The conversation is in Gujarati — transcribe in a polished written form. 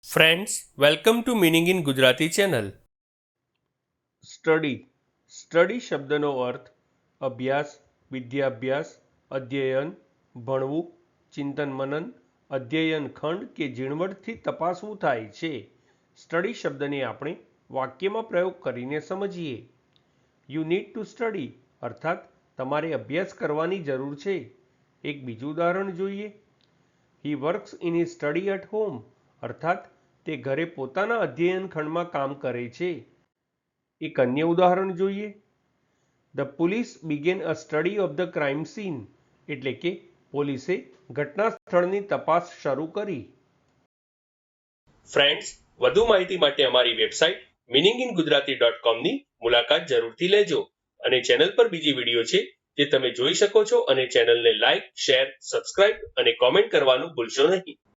Friends, welcome to meaning in Gujarati channel. Study શબ્દનો અર્થ અભ્યાસ, વિદ્યાભ્યાસ, અધ્યયન, ભણવું, ચિંતન મનન, અધ્યયન ખંડ કે ઝીણવટથી તપાસવું થાય છે. સ્ટડી શબ્દને આપણે વાક્યમાં પ્રયોગ કરીને સમજીએ. યુ નીડ ટુ સ્ટડી અર્થાત તમારે અભ્યાસ કરવાની જરૂર છે. એક બીજું ઉદાહરણ જોઈએ. He works in his study at home અર્થાત તે ઘરે પોતાના અધ્યયન ખંડમાં કામ કરે છે. એક અન્ય ઉદાહરણ જોઈએ. The police began a study of the crime scene એટલે કે પોલીસે ઘટના સ્થળની તપાસ શરૂ કરી. ફ્રેન્ડ્સ, વધુ માહિતી માટે અમારી વેબસાઇટ meaninginggujarati.com ની મુલાકાત જરૂરથી લેજો અને ચેનલ પર બીજી વિડીયો છે જે તમે જોઈ શકો છો અને ચેનલને લાઇક, શેર, સબસ્ક્રાઇબ અને કોમેન્ટ કરવાનું ભૂલશો નહીં.